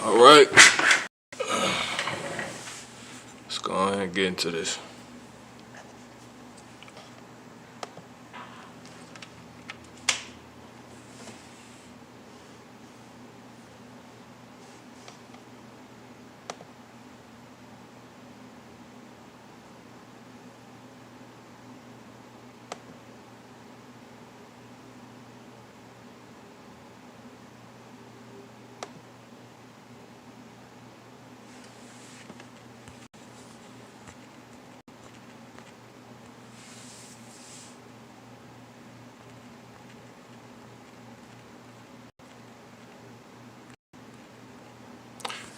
All right, let's go ahead and get into this.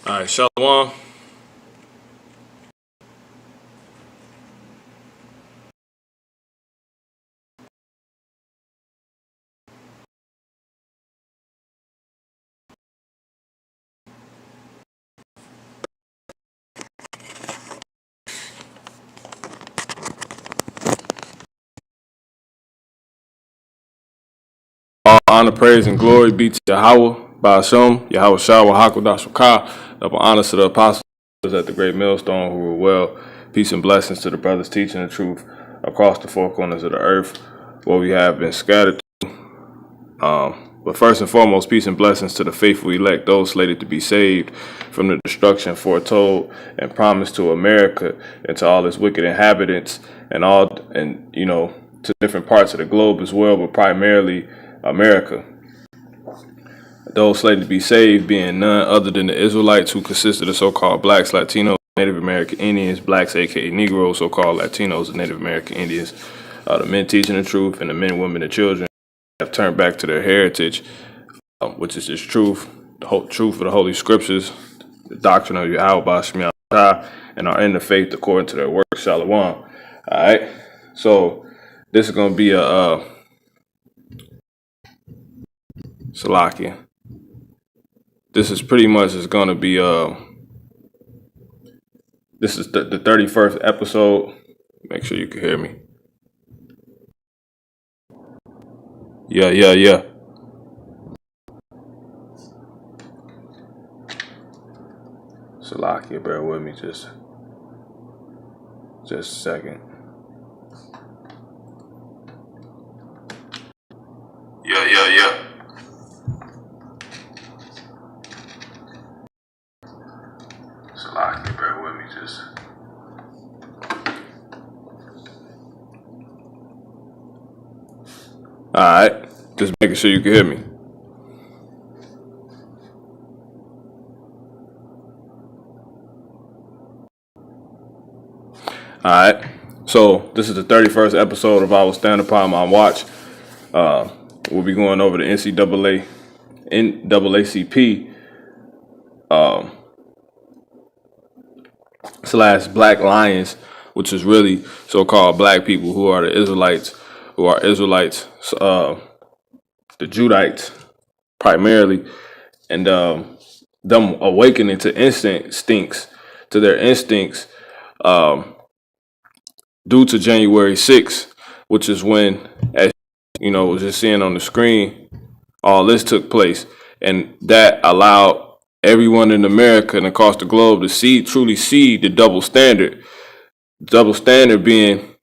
All right, Shalom. All honor, praise, and glory be to Yahweh, Ba'asham, Yahweh Shah, Hakodash Shakah. Double honors to the apostles at the great millstone who were well. Peace and blessings to the brothers teaching the truth across the four corners of the earth where we have been scattered. But first and foremost, peace and blessings to the faithful elect, those slated to be saved from the destruction foretold and promised to America and to all its wicked inhabitants and to different parts of the globe as well, but primarily America. Those slated to be saved being none other than the Israelites, who consisted of so-called blacks, Latinos, Native American Indians, blacks, aka Negroes, so-called Latinos and Native American Indians, the men teaching the truth, and the men, women, and children have turned back to their heritage, which is just truth, the whole truth of the Holy Scriptures, the doctrine of Yahweh, and are in the faith according to their work. Shalom. All right. So this is going to be a Salakia. This is pretty much is going to be this is the 31st episode. Make sure you can hear me. Yeah. Salakia, bear with me just a second. Yeah. Salakia, bear with me just. All right, just making sure you can hear me. All right, so this is the 31st episode of our Stand Upon My Watch. We'll be going over the NAACP / Black Lions, which is really so-called black people who are the Israelites, the Judites primarily, and them awakening to their instincts due to January 6th, which is when, as you know, was just seeing on the screen, all this took place, and that allowed everyone in America and across the globe to truly see the double standard. Double standard being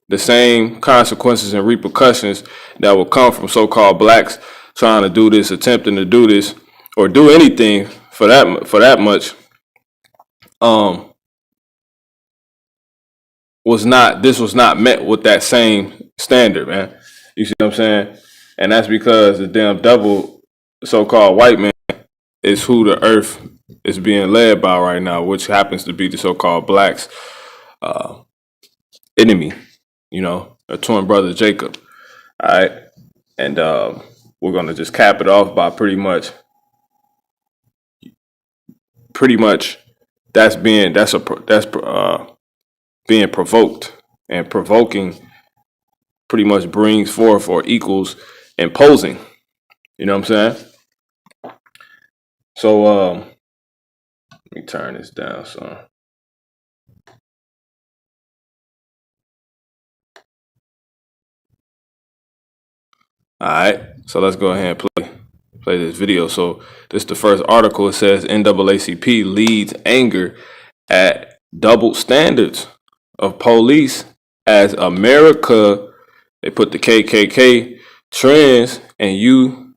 the same consequences and repercussions that will come from so-called blacks trying to do this, attempting to do this, or do anything for that much. This was not met with that same standard, man. You see what I'm saying? And that's because the damn double so-called white man is who the earth is being led by right now, which happens to be the so-called blacks' enemy, a twin brother Jacob. All right. And we're gonna just cap it off by pretty much that's being provoked, and provoking pretty much brings forth or equals imposing. You know what I'm saying? So let me turn this down some. All right, so let's go ahead and play play this video. So this is the first article. It says NAACP leads anger at double standards of police as America, they put the KKK trends, and you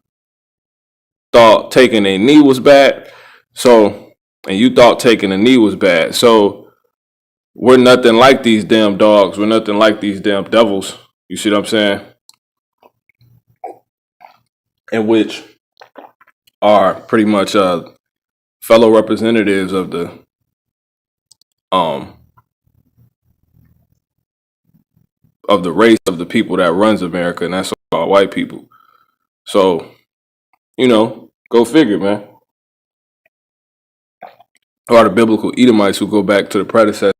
thought taking a knee was bad. So, and you thought taking a knee was bad. So we're nothing like these damn dogs. We're nothing like these damn devils. You see what I'm saying? In which are pretty much fellow representatives of the race of the people that runs America, and that's all white people. So, go figure, man. Who are the biblical Edomites who go back to the predecessor,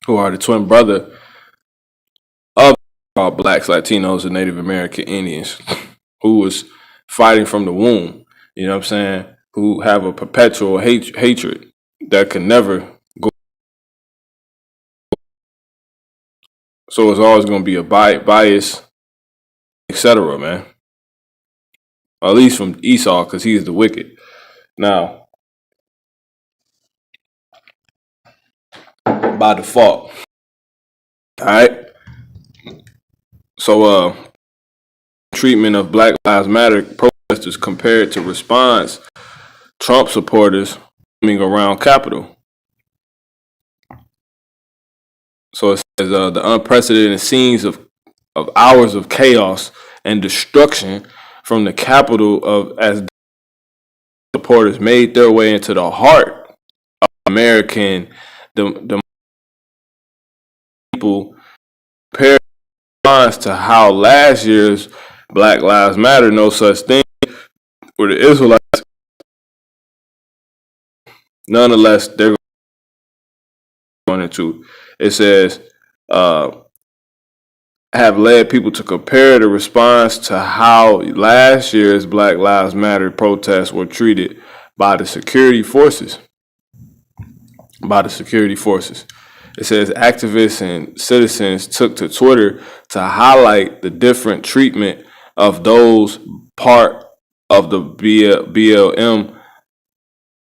who are the twin brother of all blacks, Latinos, and Native American Indians, who was fighting from the womb, you know what I'm saying, who have a perpetual hatred that can never go. So it's always going to be a bias, etc., man. At least from Esau, because he is the wicked. Now, by default. All right. So, treatment of Black Lives Matter protesters compared to response Trump supporters coming around Capitol. So it says the unprecedented scenes of hours of chaos and destruction from the Capitol as supporters made their way into the heart of American the people compared to how last year's Black Lives Matter, no such thing, where the Israelites, nonetheless, they're going into. It says, have led people to compare the response to how last year's Black Lives Matter protests were treated by the security forces. It says activists and citizens took to Twitter to highlight the different treatment of those part of the BLM,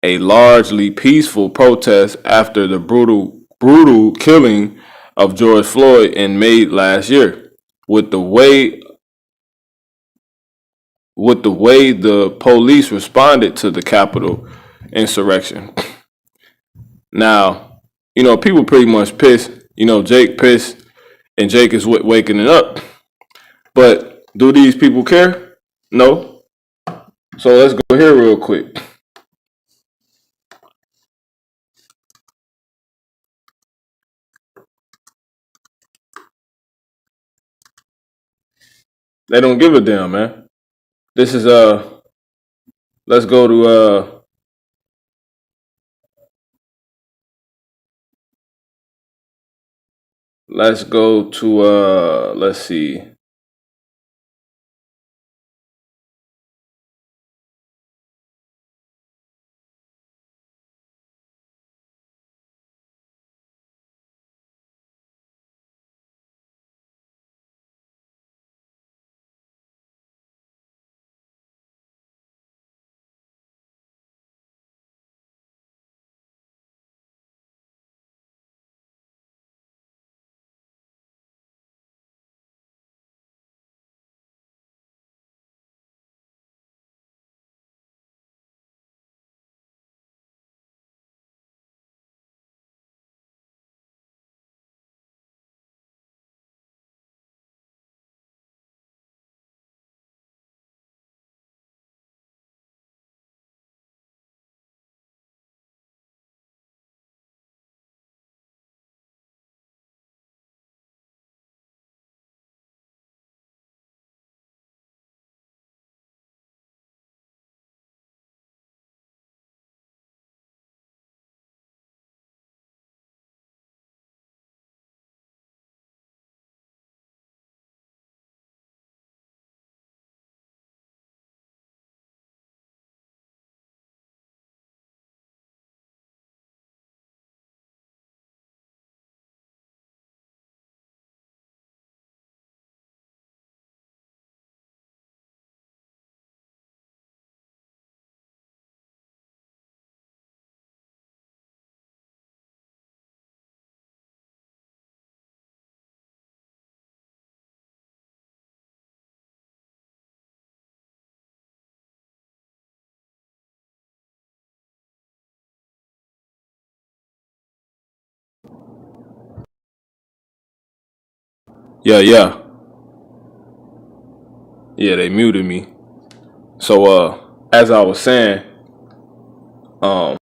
a largely peaceful protest after the brutal killing of George Floyd in May last year, with the way the police responded to the Capitol insurrection. Now, people pretty much pissed. Jake pissed, and Jake is waking it up. But do these people care? No. So let's go here real quick. They don't give a damn, man. This is let's go to let's see. Yeah. They muted me. So as I was saying, um,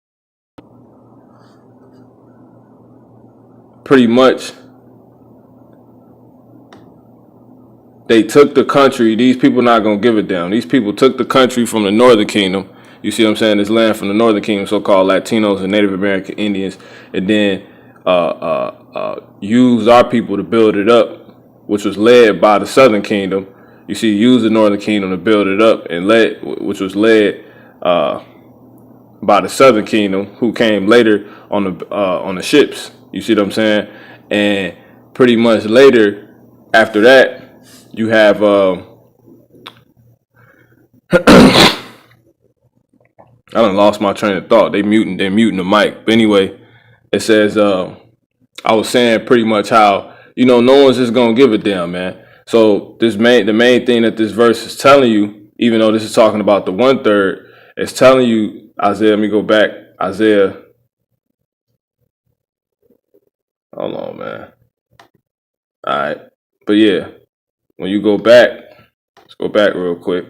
pretty much they took the country. These people not gonna give it down. These people took the country from the Northern Kingdom. You see what I'm saying? This land from the Northern Kingdom, so-called Latinos and Native American Indians, and then used our people to build it up, which was led by the Southern Kingdom. You see, used the Northern Kingdom to build it up, and which was led by the Southern Kingdom, who came later on the ships. You see what I'm saying? And pretty much later, after that, you have I done lost my train of thought. They're muting the mic. But anyway, it says I was saying pretty much how, no one's just gonna give a damn, man. So the main thing that this verse is telling you, even though this is talking about the 1/3, it's telling you, Isaiah, let me go back. Isaiah. Hold on, man. All right. But yeah, when you go back, let's go back real quick.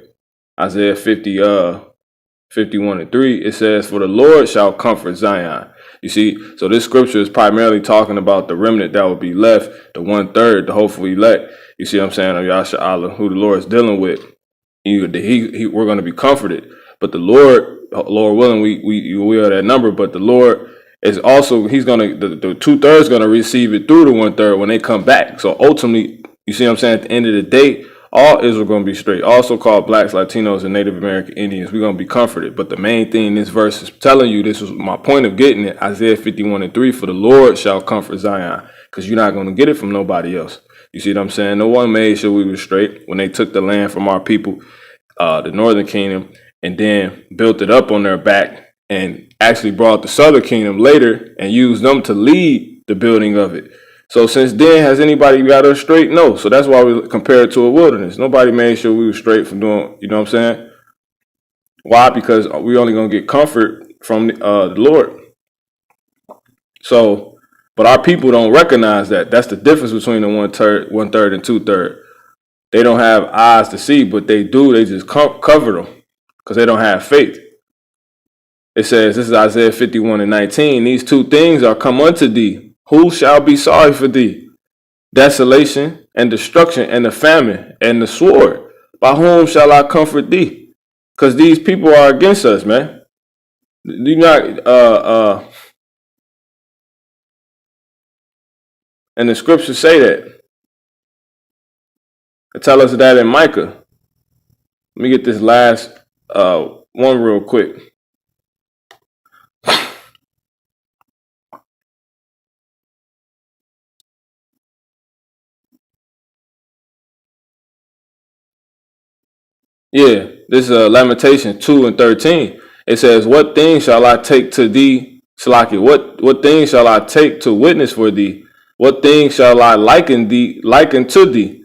Isaiah 51:3, it says, "For the Lord shall comfort Zion." You see, so this scripture is primarily talking about the remnant that will be left, the 1/3, the hopeful elect. You see what I'm saying? Of Yasha Allah, who the Lord is dealing with. We're going to be comforted. But the Lord willing, we are that number. But the Lord is also, he's going to, the 2/3 going to receive it through the 1/3 when they come back. So ultimately, you see what I'm saying? At the end of the day, all Israel going to be straight. Also called blacks, Latinos, and Native American Indians. We're going to be comforted. But the main thing this verse is telling you, this was my point of getting it, Isaiah 51:3, "For the Lord shall comfort Zion." Because you're not going to get it from nobody else. You see what I'm saying? No one made sure we were straight when they took the land from our people, the Northern Kingdom, and then built it up on their back and actually brought the Southern Kingdom later and used them to lead the building of it. So since then, has anybody got us straight? No. So that's why we compare it to a wilderness. Nobody made sure we were straight from doing, you know what I'm saying? Why? Because we only going to get comfort from the Lord. So, but our people don't recognize that. That's the difference between the 1/3 and 2/3. They don't have eyes to see, but they do. They just cover them because they don't have faith. It says, this is Isaiah 51:19. "These two things are come unto thee. Who shall be sorry for thee? Desolation and destruction and the famine and the sword. By whom shall I comfort thee?" Because these people are against us, man. Do not and the scriptures say that. They tell us that in Micah. Let me get this last one real quick. Yeah, this is Lamentation 2:13. It says, "What thing shall I take to thee, Salaki? What thing shall I take to witness for thee? What thing shall I liken to thee,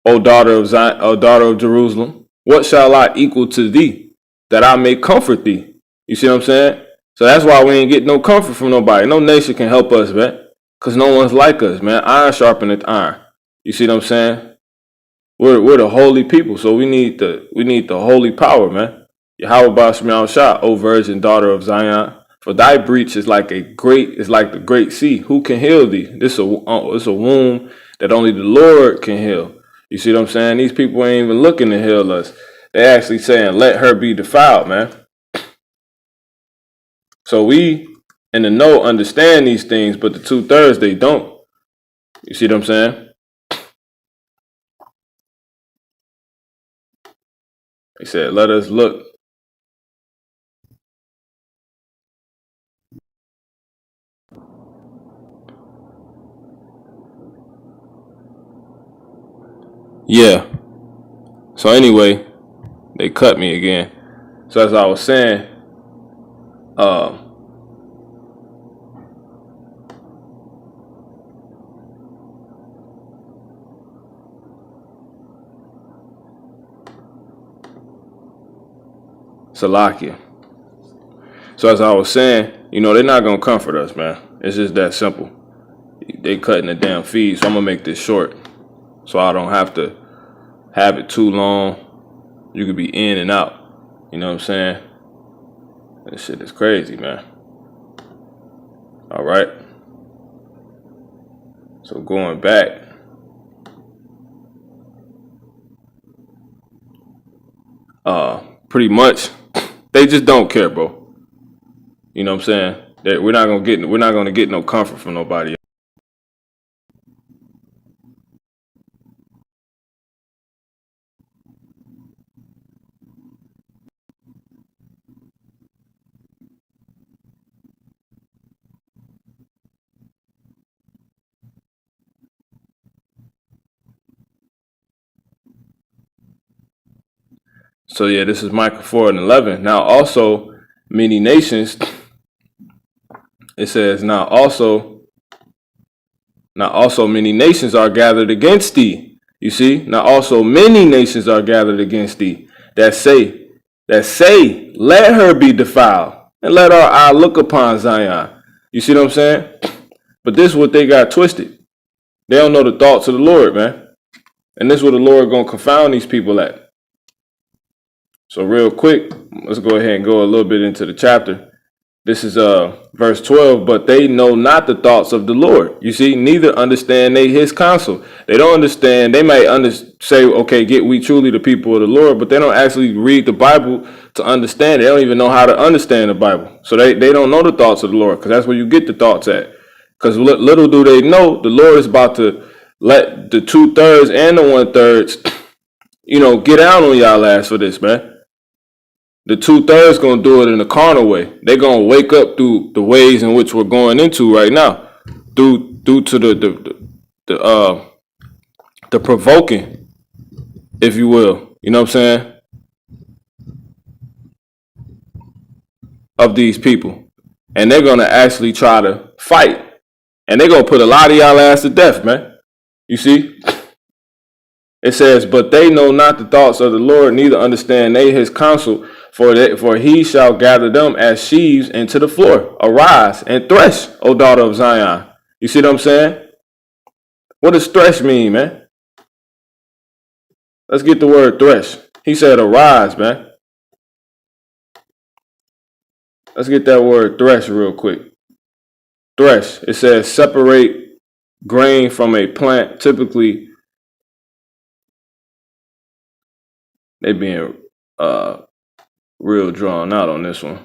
O daughter of Zion, O daughter of Jerusalem? What shall I equal to thee, that I may comfort thee?" You see what I'm saying? So that's why we ain't get no comfort from nobody. No nation can help us, man, because no one's like us, man. Iron sharpeneth iron. You see what I'm saying? We're the holy people, so we need the holy power, man. Yahweh Bashmiel Shah, O virgin daughter of Zion, for thy breach is like the great sea. Who can heal thee? This is a womb that only the Lord can heal. You see what I'm saying? These people ain't even looking to heal us. They actually saying, "Let her be defiled," man. So we in the know understand these things, but the 2/3 they don't. You see what I'm saying? He said, "Let us look." Yeah. So anyway, they cut me again. So as I was saying, Salakia. So as I was saying, they're not gonna comfort us, man. It's just that simple. They cutting the damn feed, so I'm gonna make this short. so I don't have to have it too long. You could be in and out. You know what I'm saying? This shit is crazy, man. All right. So going back, pretty much, they just don't care, bro. You know what I'm saying? That we're not gonna get no comfort from nobody. So yeah, this is Micah 4:11. Now also many nations. It says now also many nations are gathered against thee. You see, now also many nations are gathered against thee that say, let her be defiled and let our eye look upon Zion. You see what I'm saying? But this is what they got twisted. They don't know the thoughts of the Lord, man. And this is where the Lord gonna confound these people at. So real quick, let's go ahead and go a little bit into the chapter. This is verse 12, but they know not the thoughts of the Lord. You see, neither understand they his counsel. They don't understand. They might say, okay, get we truly the people of the Lord, but they don't actually read the Bible to understand it. They don't even know how to understand the Bible. So they don't know the thoughts of the Lord, because that's where you get the thoughts at. Because little do they know, the Lord is about to let the 2/3 and the 1/3, get out on y'all ass for this, man. The 2/3 gonna do it in a carnal way. They're gonna wake up through the ways in which we're going into right now, due to the provoking, if you will. You know what I'm saying? Of these people, and they're gonna actually try to fight, and they're gonna put a lot of y'all ass to death, man. You see? It says, but they know not the thoughts of the Lord, neither understand they his counsel, for he shall gather them as sheaves into the floor. Arise and thresh, O daughter of Zion. You see what I'm saying? What does thresh mean, man? Let's get the word thresh. He said arise, man. Let's get that word thresh real quick. Thresh. It says separate grain from a plant. Typically, they being real drawn out on this one.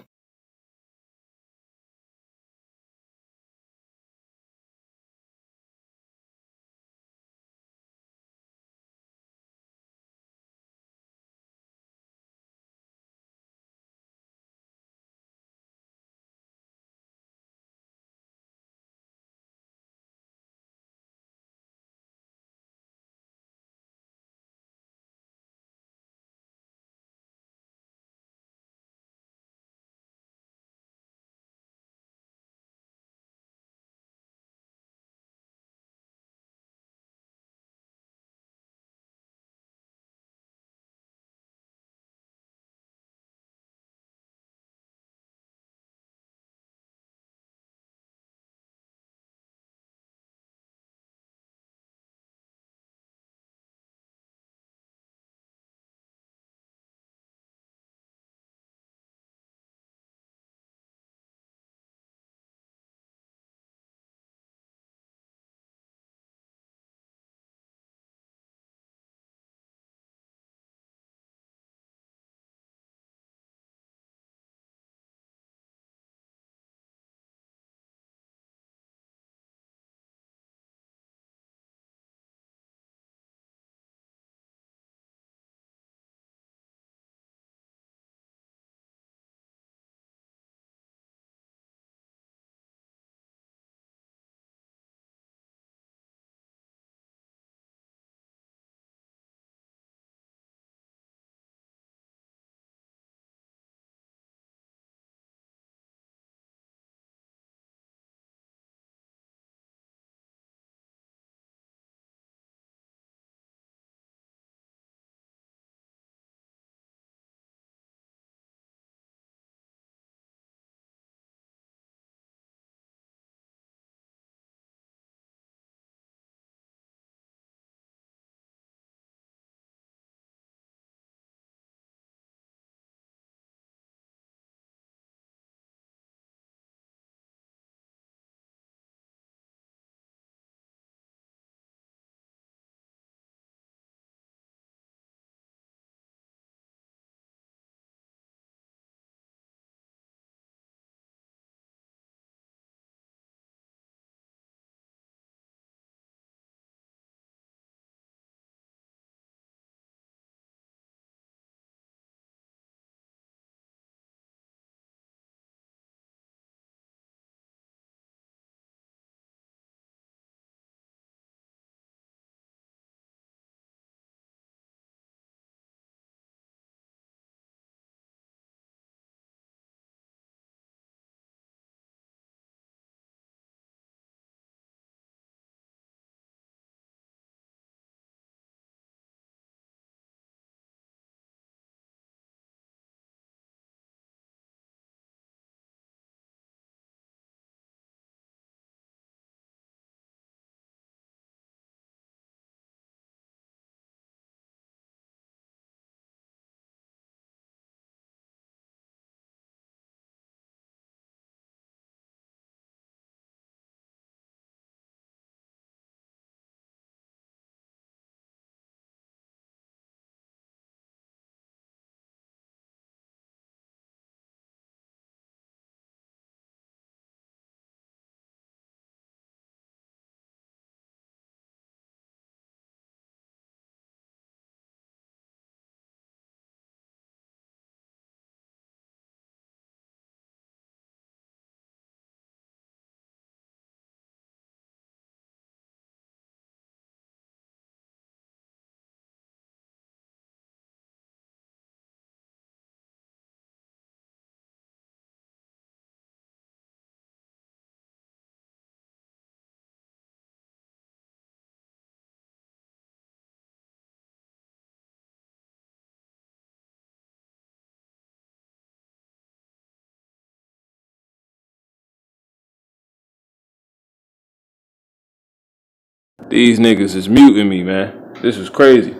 These niggas is muting me, man. This is crazy.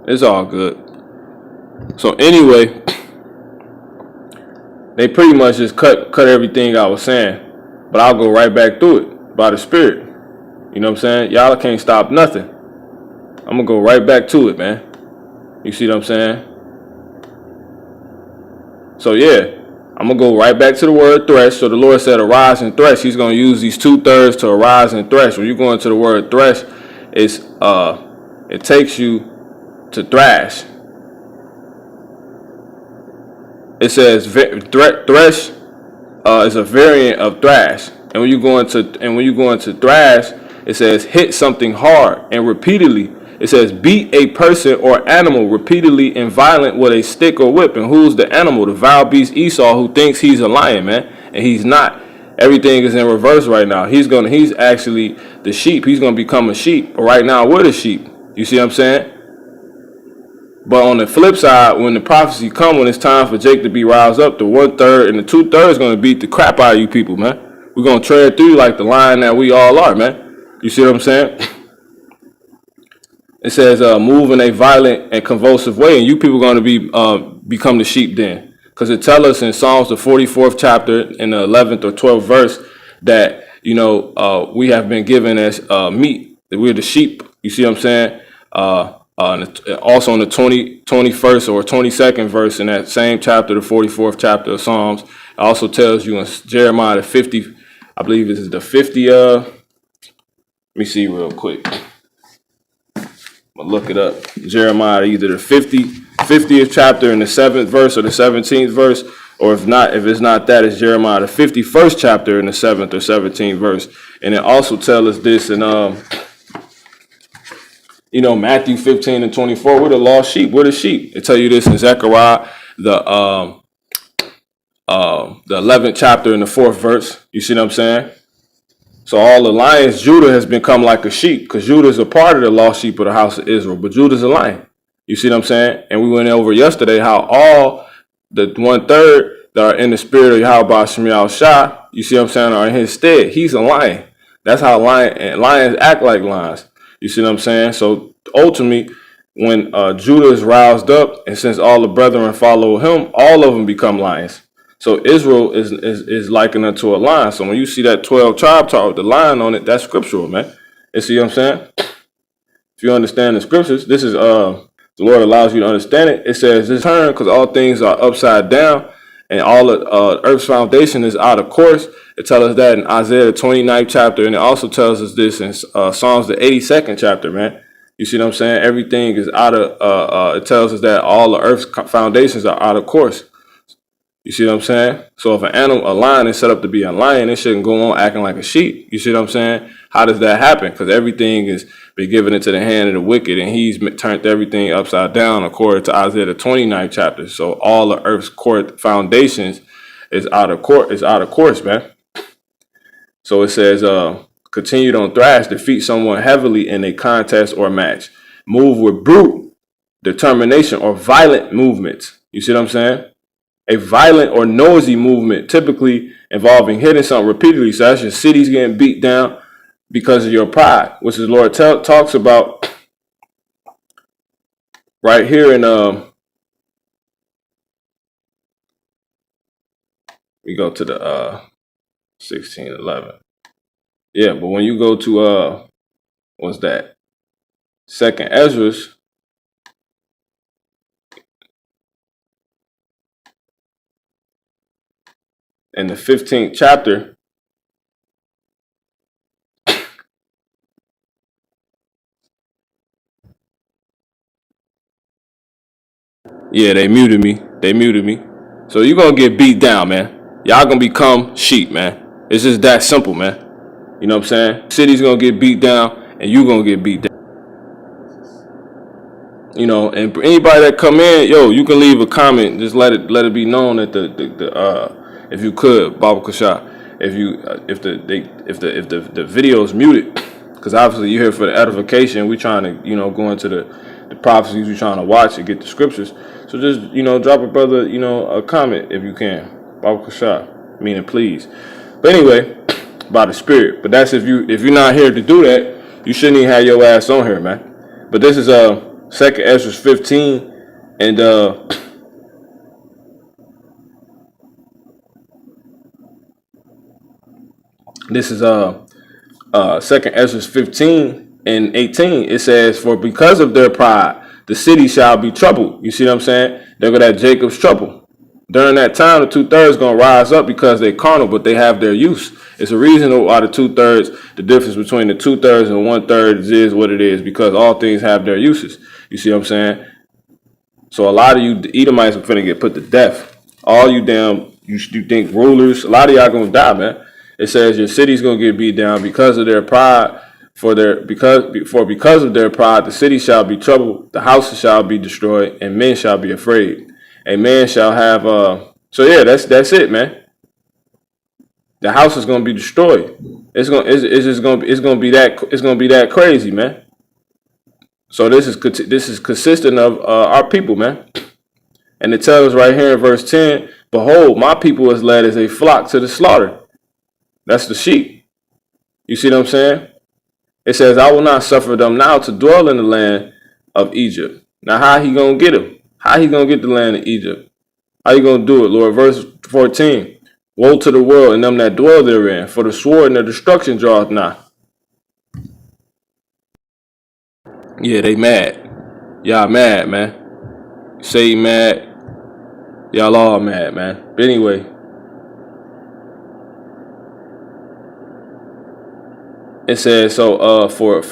It's all good. So anyway, they pretty much just cut everything I was saying. But I'll go right back through it by the Spirit. You know what I'm saying? Y'all can't stop nothing. I'm going to go right back to it, man. You see what I'm saying? So yeah, I'm going to go right back to the word thresh. So the Lord said arise and thresh. He's going to use these 2/3 to arise and thresh. When you go into the word thresh, it takes you to thrash. It says thresh is a variant of thrash. And when you go into thrash, it says hit something hard and repeatedly. It says beat a person or animal repeatedly and violent with a stick or whip. And who's the animal? The wild beast Esau, who thinks he's a lion, man, and he's not. Everything is in reverse right now. He's actually the sheep. He's gonna become a sheep. But right now we're the sheep. You see what I'm saying? But on the flip side, when the prophecy come, when it's time for Jake to be roused up, the 1/3 and the 2/3 is gonna beat the crap out of you people, man. We're gonna tread through like the lion that we all are, man. You see what I'm saying? It says move in a violent and convulsive way, and you people are going to be become the sheep then, because it tells us in Psalms the 44th chapter in the 11th or 12th verse that we have been given as meat, that we're the sheep. You see what I'm saying? Also in the 21st or 22nd verse in that same chapter, the 44th chapter of Psalms, it also tells you in Jeremiah the 50, I believe this is the 50. Let me see real quick. I'm gonna look it up. Jeremiah, either the 50th chapter in the 7th verse or the 17th verse, or if it's not that, it's Jeremiah the 51st chapter in the 7th or 17th verse. And it also tells us this in Matthew 15 and 24. We're the lost sheep. We're the sheep. It tell you this in Zechariah the 11th chapter in the 4th verse. You see what I'm saying? So all the lions, Judah has become like a sheep, because Judah is a part of the lost sheep of the house of Israel, but Judah's a lion. You see what I'm saying? And we went over yesterday how all the 1/3 that are in the spirit of Yahweh Shemiel Shah, you see what I'm saying, are in his stead. He's a lion. That's how lions act like lions. You see what I'm saying? So ultimately, when Judah is roused up, and since all the brethren follow him, all of them become lions. So Israel is likened unto a lion. So when you see that 12 tribe chart with the lion on it, that's scriptural, man. You see what I'm saying? If you understand the scriptures, this is the Lord allows you to understand it. It says this turn because all things are upside down and all of earth's foundation is out of course. It tells us that in Isaiah the 29th chapter, and it also tells us this in Psalms the 82nd chapter, man. You see what I'm saying? Everything is out of. It tells us that all the earth's foundations are out of course. You see what I'm saying? So if a lion is set up to be a lion, it shouldn't go on acting like a sheep. You see what I'm saying? How does that happen? Because everything is been given into the hand of the wicked, and he's turned everything upside down according to Isaiah the 29th chapter. So all the earth's court foundations is out of course, man. So it says, continue on thrash, defeat someone heavily in a contest or match. Move with brute determination or violent movements. You see what I'm saying? A violent or noisy movement, typically involving hitting something repeatedly. So that's your cities getting beat down because of your pride, which the Lord talks about right here in we go to the 16:11. Yeah, but when you go to what's that? Second Ezra's. In the 15th chapter, yeah, they muted me. So you're going to get beat down, man. Y'all going to become sheep, man. It's just that simple, man. You know what I'm saying? City's going to get beat down, and you're going to get beat down. You know, and anybody that come in, you can leave a comment. Just let it be known that if you could, Baba Kasha, if the video is muted, because obviously you're here for the edification. We trying to go into the prophecies. We trying to watch and get the scriptures. So just drop a brother a comment if you can, Baba Kasha, meaning please. But anyway, by the Spirit. But that's if you're not here to do that, you shouldn't even have your ass on here, man. But this is 2nd Ezra 15, and this is 2nd Ezra 15 and 18. It says, "For because of their pride, the city shall be troubled." You see what I'm saying? They're gonna have Jacob's trouble. During that time, the 2/3 gonna rise up because they carnal, but they have their use. It's a reason why the 2/3, the difference between the 2/3 and 1/3 is what it is, because all things have their uses. You see what I'm saying? So a lot of you Edomites are finna get put to death. All you you think rulers, a lot of y'all gonna die, man. It says your city's gonna get beat down because of their pride. Because of their pride, the city shall be troubled, the houses shall be destroyed, and men shall be afraid. A man shall have so yeah, that's it, man. The house is gonna be destroyed. It's gonna be that crazy, man. So this is consistent of our people, man. And it tells us right here in verse 10, "Behold, my people is led as a flock to the slaughter." That's the sheep. You see what I'm saying? It says, "I will not suffer them now to dwell in the land of Egypt." Now, how he gonna get them? How he gonna get the land of Egypt? How you gonna do it, Lord? Verse 14, "Woe to the world and them that dwell therein, for the sword and the destruction draweth nigh." Yeah, they mad. Y'all mad, man. Say mad. Y'all all mad, man. But anyway, it says, so for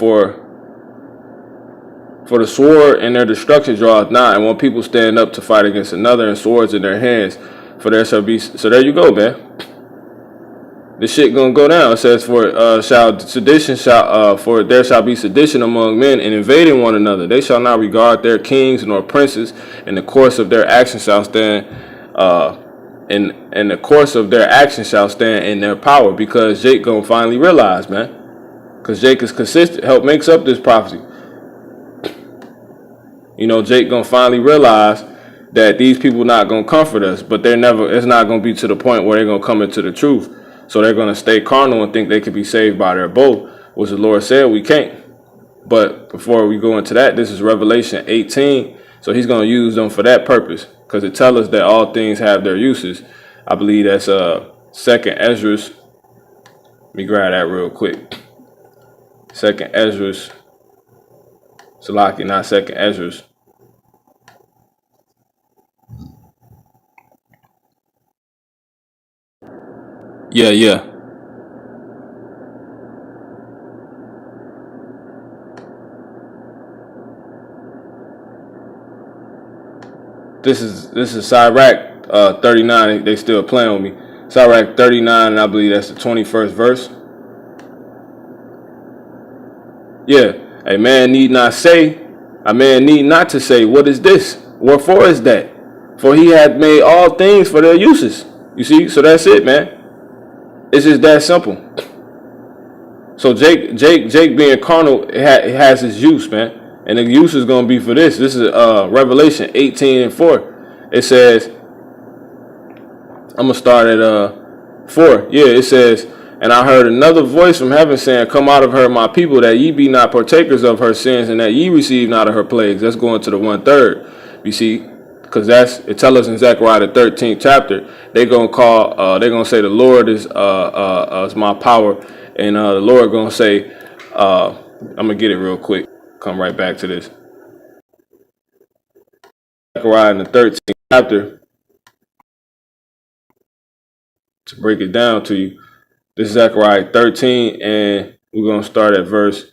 the sword and their destruction draweth nigh, and when people stand up to fight against another, and swords in their hands, for there shall be. So there you go, man. This shit gonna go down. It says, for there shall be sedition among men, and invading one another. They shall not regard their kings nor princes, and the course of their action shall stand. And the course of their action shall stand in their power, because Jake gonna finally realize, man. Because Jake is consistent, makes up this prophecy. You know, Jake gonna finally realize that these people not gonna comfort us, but it's not gonna be to the point where they're gonna come into the truth. So they're gonna stay carnal and think they could be saved by their bow, which the Lord said we can't. But before we go into that, this is Revelation 18. So he's gonna use them for that purpose, because it tells us that all things have their uses. I believe that's 2nd Ezra's. Let me grab that real quick. 2nd Ezra's. Salaki, not 2nd Ezra's. Yeah. This is Sirach 39. They still playing with me. Sirach 39, and I believe that's the 21st verse. Yeah. A man need not to say, what is this? Wherefore is that? For he hath made all things for their uses. You see? So that's it, man. It's just that simple. So Jake being carnal, it has his use, man. And the use is going to be for this. This is Revelation 18 and 4. It says, I'm going to start at 4. Yeah, it says, "And I heard another voice from heaven saying, Come out of her, my people, that ye be not partakers of her sins, and that ye receive not of her plagues." That's going to the 1/3. You see, because it tells us in Zechariah the 13th chapter, they're gonna say the Lord is my power, and the Lord gonna say, I'm gonna get it real quick. Come right back to this. Zechariah in the 13th chapter, to break it down to you. This is Zechariah 13, and we're going to start at verse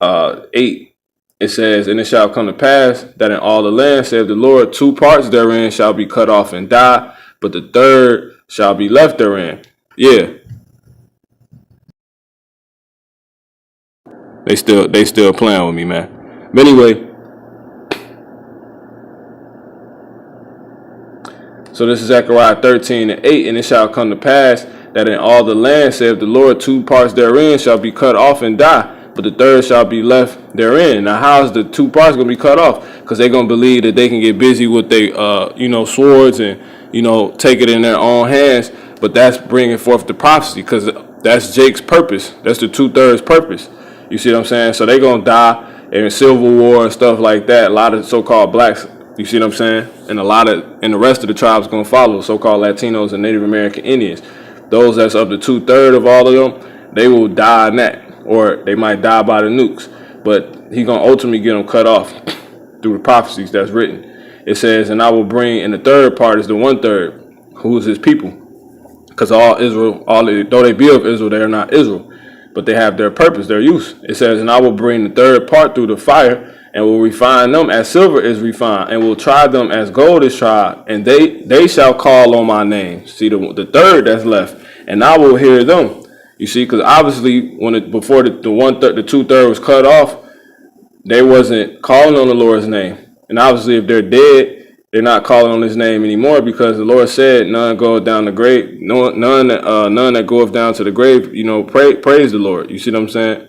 8. It says, "And it shall come to pass that in all the land, saith the Lord, 2 parts therein shall be cut off and die, but the 3rd shall be left therein." Yeah. They still playing with me, man. But anyway, so this is Zechariah 13 and 8, "And it shall come to pass that in all the land, saith the Lord, 2 parts therein shall be cut off and die, but the 3rd shall be left therein." Now, how's the 2 parts going to be cut off? Because they're going to believe that they can get busy with their, swords and, take it in their own hands. But that's bringing forth the prophecy, because That's Jake's purpose. That's the 2/3 purpose. You see what I'm saying? So they gonna die in Civil War and stuff like that. A lot of so-called blacks. You see what I'm saying? And the rest of the tribes gonna follow. So-called Latinos and Native American Indians. Those that's up to 2/3 of all of them, they will die in that, or they might die by the nukes. But he gonna ultimately get them cut off through the prophecies that's written. It says, and I will bring, and the third part is the 1/3, who is his people. Because all Israel, though they be of Israel, they are not Israel, but they have their purpose, their use. It says, and I will bring the third part through the fire, and will refine them as silver is refined, and will try them as gold is tried, and they shall call on my name. See the third that's left, and I will hear them. You see, because obviously before the 1/3, the 2/3 was cut off, they wasn't calling on the Lord's name, and obviously if they're dead, they're not calling on his name anymore, because the Lord said, none goeth down the grave, none that goeth down to the grave, praise the Lord. You see what I'm saying?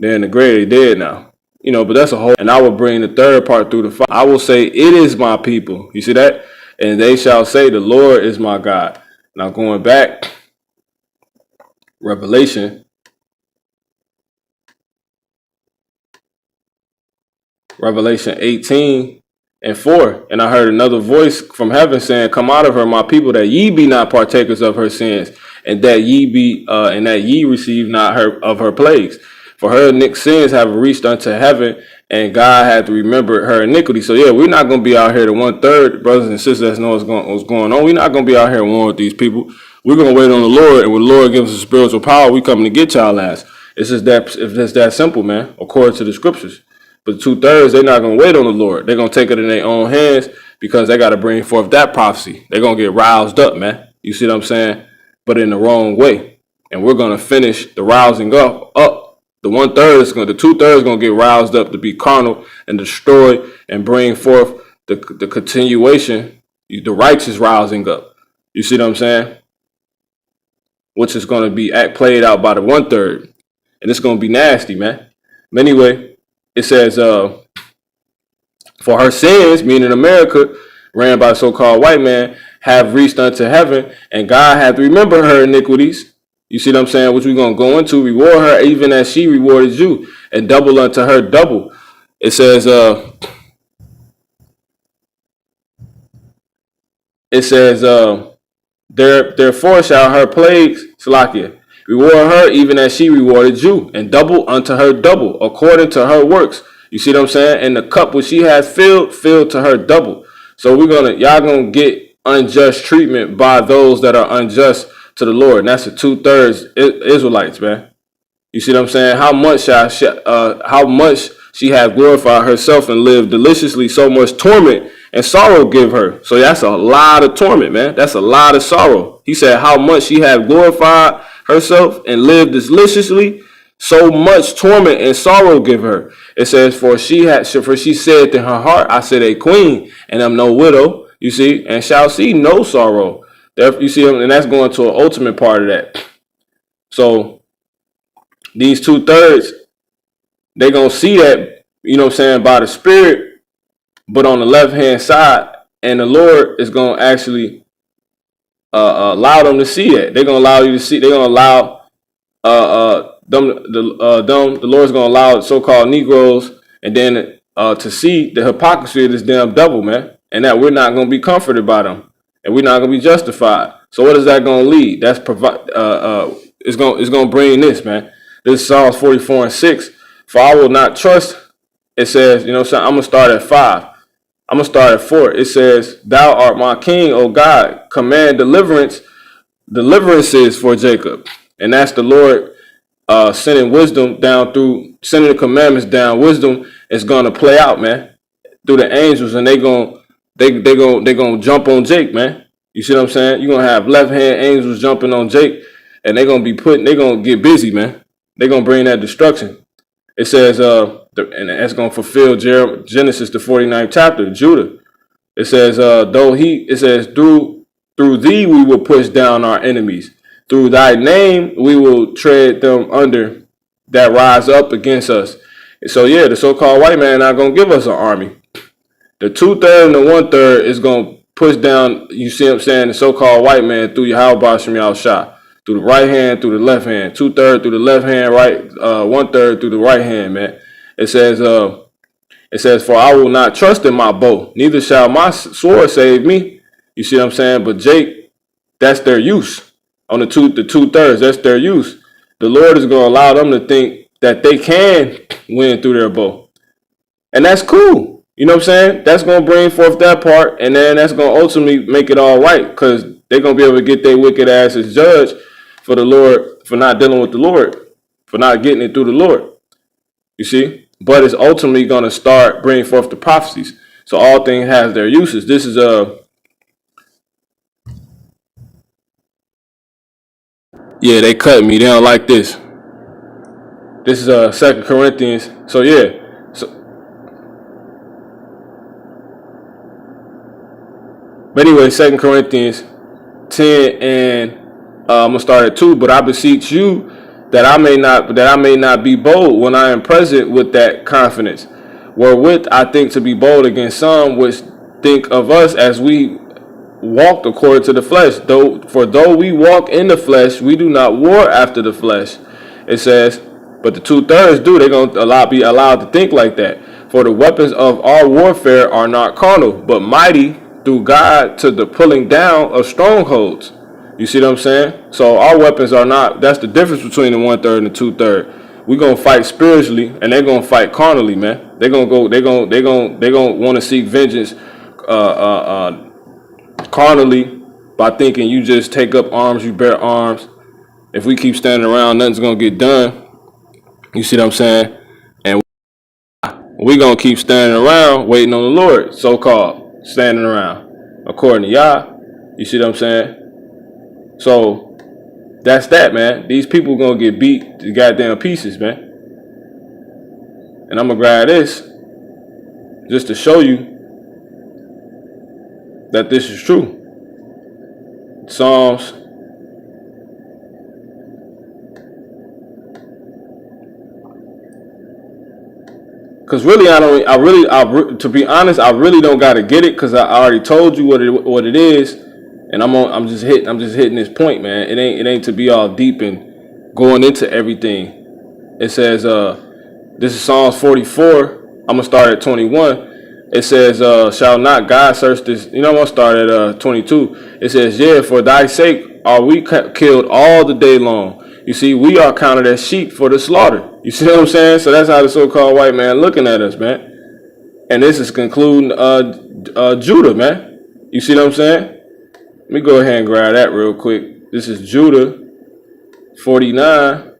They're in the grave, they dead now. But that's a whole, and I will bring the third part through the fire. I will say, it is my people. You see that? And they shall say, the Lord is my God. Now going back, Revelation 18:4, and I heard another voice from heaven saying, come out of her, my people, that ye be not partakers of her sins, and that ye receive not her of her plagues. For her sins have reached unto heaven, and God had to remember her iniquity. So yeah, we're not gonna be out here the 1/3, brothers and sisters that know what's going on. We're not gonna be out here warring with these people. We're gonna wait on the Lord, and when the Lord gives us spiritual power, we coming to get y'all ass. It's just that simple, man, according to the scriptures. But 2/3, they're not going to wait on the Lord. They're going to take it in their own hands, because they got to bring forth that prophecy. They're going to get roused up, man. You see what I'm saying? But in the wrong way. And we're going to finish the rousing up. The 2/3 is going to get roused up to be carnal and destroy and bring forth the continuation, the righteous rousing up. You see what I'm saying? Which is going to be played out by the 1/3. And it's going to be nasty, man. But anyway, it says, for her sins, meaning America, ran by the so-called white man, have reached unto heaven, and God hath remembered her iniquities. You see what I'm saying? Which we're going to go into. Reward her even as she rewarded you, and double unto her double. It says, therefore shall her plagues, Salakia, reward her even as she rewarded you, and double unto her double, according to her works. You see what I'm saying? And the cup which she has filled to her double. So y'all gonna get unjust treatment by those that are unjust to the Lord. And that's the 2/3 Israelites, man. You see what I'm saying? How much she hath glorified herself and lived deliciously, so much torment and sorrow give her. So that's a lot of torment, man. That's a lot of sorrow. He said, how much she hath glorified herself and lived deliciously, so much torment and sorrow give her. It says, for she said in her heart, I said a queen, and am no widow, you see, and shall see no sorrow. You see, and that's going to an ultimate part of that. So these 2/3, they're going to see that, you know what I'm saying, by the Spirit, but on the left-hand side, and the Lord is going to actually allow them to see that. They're going to allow you to see, they're going to allow the Lord's going to allow so-called Negroes and then to see the hypocrisy of this damn devil, man, and that we're not going to be comforted by them, and we're not going to be justified. So what is that going to lead? That's it's going to bring this, man. This is Psalms 44:6. For I will not trust. It says, you know, so I'm gonna start at 5. I'm gonna start at 4. It says, Thou art my king, O God. Command deliverances for Jacob, and that's the Lord. Sending wisdom down sending the commandments down. Wisdom is gonna play out, man, through the angels, and they gonna jump on Jake, man. You see what I'm saying? You're gonna have left hand angels jumping on Jake, and they're gonna get busy, man. They're gonna bring that destruction. It says, and that's gonna fulfill Genesis the 49th chapter, Judah. It says, through thee we will push down our enemies. Through thy name, we will tread them under that rise up against us. So yeah, the so-called white man not going to give us an army. The 2/3 and the 1/3 is going to push down, you see what I'm saying, the so-called white man through Yahweh Shem Yahushua. through the right hand, through the left hand, 2/3 through the left hand, right, 1/3 through the right hand, man. It says, for I will not trust in my bow, neither shall my sword save me. You see what I'm saying? But Jake, that's their use. On the 2/3, that's their use. The Lord is going to allow them to think that they can win through their bow. And that's cool. You know what I'm saying? That's going to bring forth that part, and then that's going to ultimately make it all right, because they're going to be able to get their wicked asses judged for the Lord, for not dealing with the Lord, for not getting it through the Lord. You see? But it's ultimately going to start bringing forth the prophecies. So all things has their uses. This is yeah, they cut me. They don't like this. This is 2 Corinthians. So yeah. But anyway, 2 Corinthians 10, and I'm gonna start at 2. But I beseech you that I may not be bold when I am present with that confidence, wherewith I think to be bold against some which think of us as we walked according to the flesh. Though we walk in the flesh, we do not war after the flesh. It says, but the 2/3 do. They're gonna be allowed to think like that. For the weapons of our warfare are not carnal, but mighty through God to the pulling down of strongholds. You see what I'm saying? So our weapons are not. That's the difference between the 1/3 and the 2/3. We're gonna fight spiritually, and they're gonna fight carnally, man. They're gonna want to seek vengeance, carnally, by thinking you just take up arms, you bear arms. If we keep standing around, nothing's gonna get done. You see what I'm saying? And we're gonna keep standing around waiting on the Lord, so-called standing around, according to Yah. You see what I'm saying? So that's that, man. These people gonna get beat to goddamn pieces, man. And I'm gonna grab this just to show you that this is true. Psalms Cause really, to be honest, I really don't gotta get it, cause I already told you what it is, and I'm just hitting this point, man. It ain't to be all deep and going into everything. It says, this is Psalms 44. I'm gonna start at 21. It says, shall not God search this? You know, I'm gonna start at 22. It says, yeah, for thy sake are we killed all the day long. You see, we are counted as sheep for the slaughter. You see what I'm saying? So that's how the so-called white man looking at us, man. And this is concluding Judah, man. You see what I'm saying? Let me go ahead and grab that real quick. This is Judah 49.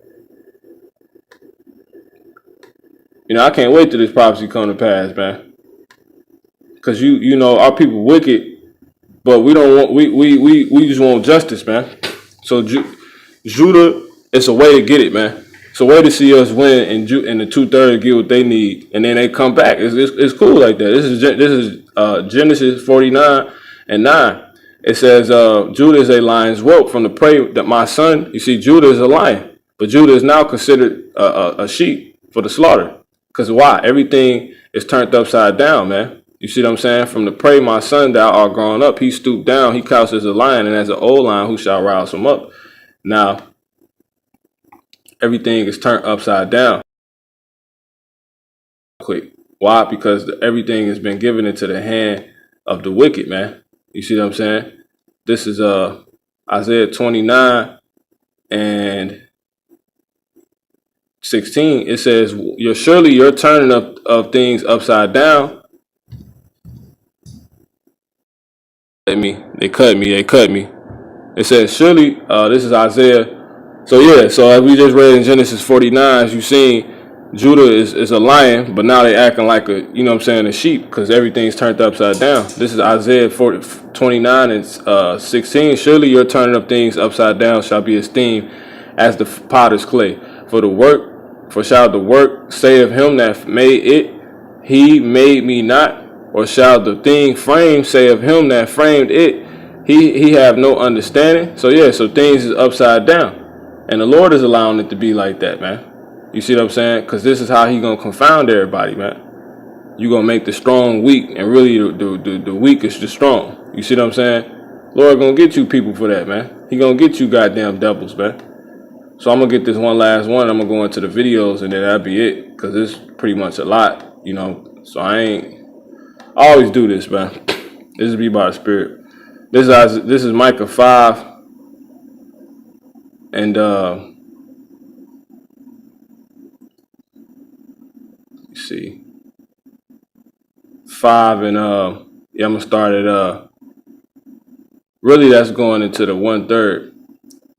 You know, I can't wait till this prophecy come to pass, man. Cause you know our people wicked, but we don't want we just want justice, man. So Judah, it's a way to get it, man. It's a way to see us win, and the 2/3 get what they need, and then they come back. It's cool like that. This is Genesis 49 and 9. It says Judah is a lion's whelp from the prey that my son. You see, Judah is a lion, but Judah is now considered a sheep for the slaughter. Cause why? Everything is turned upside down, man. You see what I'm saying? From the prey, my son, thou art grown up. He stooped down. He couched as a lion, and as an old lion, who shall rouse him up? Now, everything is turned upside down. Quick. Why? Because everything has been given into the hand of the wicked, man. You see what I'm saying? This is Isaiah 29 and 16. It says, surely you're turning of things upside down. They cut me. It says, surely, this is Isaiah. So yeah, so as we just read in Genesis 49, as you've seen, Judah is a lion, but now they acting like a sheep, because everything's turned upside down. This is Isaiah 29 and 16. Surely your turning of things upside down shall be esteemed as the potter's clay. For shall the work say of him that made it, he made me not? Or shall the thing framed say of him that framed it, he have no understanding? So yeah, so things is upside down. And the Lord is allowing it to be like that, man. You see what I'm saying? Because this is how he going to confound everybody, man. You're going to make the strong weak, and really the weak is the strong. You see what I'm saying? Lord going to get you people for that, man. He gonna get you goddamn devils, man. So I'm gonna get this one last one. I'm gonna go into the videos and then that'll be it. Cause it's pretty much a lot, you know. So I always do this, man. This is be by the spirit. This is Micah 5 and let's see. 5 and yeah, I'm gonna start at really that's going into the 1/3.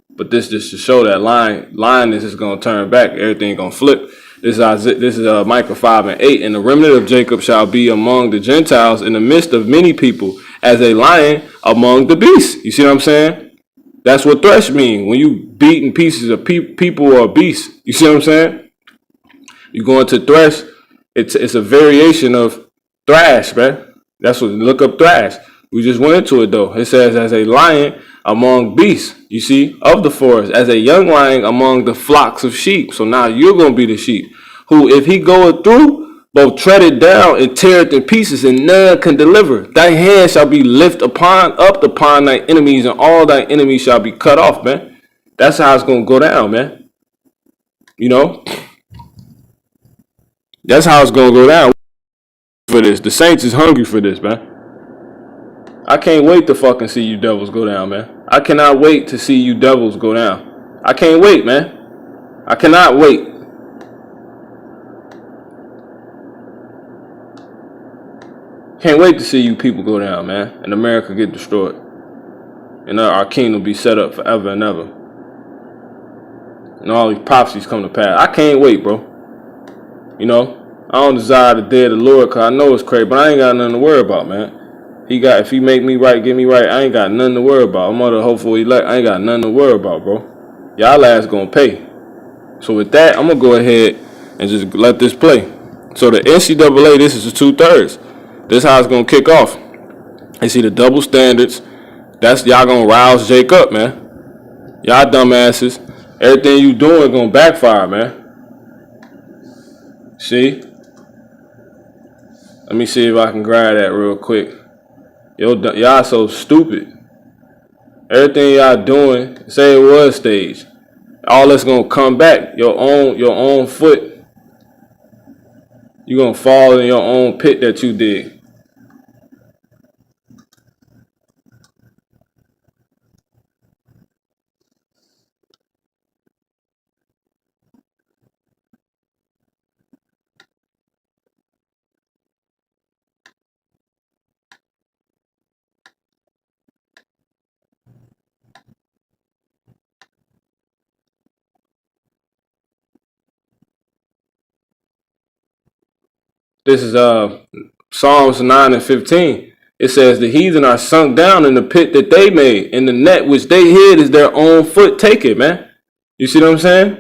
But this just to show that line is just gonna turn back, everything gonna flip. This is Micah 5 and 8. And the remnant of Jacob shall be among the Gentiles in the midst of many people, as a lion among the beasts. You see what I'm saying? That's what thresh mean. When you beat in pieces of people or beasts. You see what I'm saying? You go into thresh, it's a variation of thrash, man. That's what, look up thrash. We just went into it though. It says as a lion among beasts, you see, of the forest, as a young lion among the flocks of sheep. So now you're going to be the sheep, who if he goeth through, both tread it down and tear it in pieces, and none can deliver. Thy hand shall be lifted up upon thy enemies, and all thy enemies shall be cut off, man. That's how it's going to go down, man. You know? That's how it's going to go down for this. The Saints is hungry for this, man. I can't wait to fucking see you devils go down, man. I cannot wait to see you devils go down. I can't wait, man. I cannot wait. Can't wait to see you people go down, man. And America get destroyed. And our kingdom be set up forever and ever. And all these prophecies come to pass. I can't wait, bro. You know, I don't desire the day of the Lord because I know it's crazy, but I ain't got nothing to worry about, man. If he make me right, get me right, I ain't got nothing to worry about. I'm under hopeful elect. I ain't got nothing to worry about, bro. Y'all ass gonna pay. So with that, I'm gonna go ahead and just let this play. So the NCAA, this is the 2/3. This is how it's gonna kick off. You see the double standards. That's y'all gonna rouse Jake up, man. Y'all dumbasses. Everything you doing gonna backfire, man. See? Let me see if I can grab that real quick. Y'all so stupid. Everything y'all doing, say it was staged. All that's gonna come back. Your own foot. You gonna fall in your own pit that you dig. This is Psalms 9 and 15. It says the heathen are sunk down in the pit that they made, and the net which they hid is their own foot take it, man. You see what I'm saying?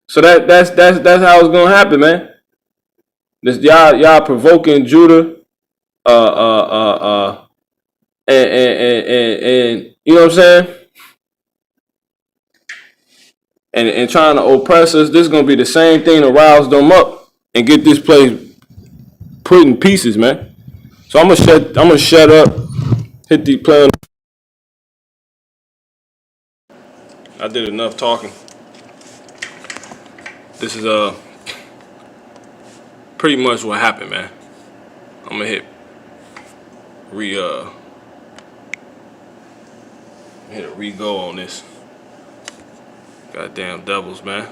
So that's how it's gonna happen, man. This y'all provoking Judah, and you know what I'm saying? And trying to oppress us. This is gonna be the same thing to rouse them up and get this place put in pieces, man. So I'm gonna shut up. Hit the play. I did enough talking. This is pretty much what happened, man. I'm gonna hit a re-go on this. Goddamn devils, man.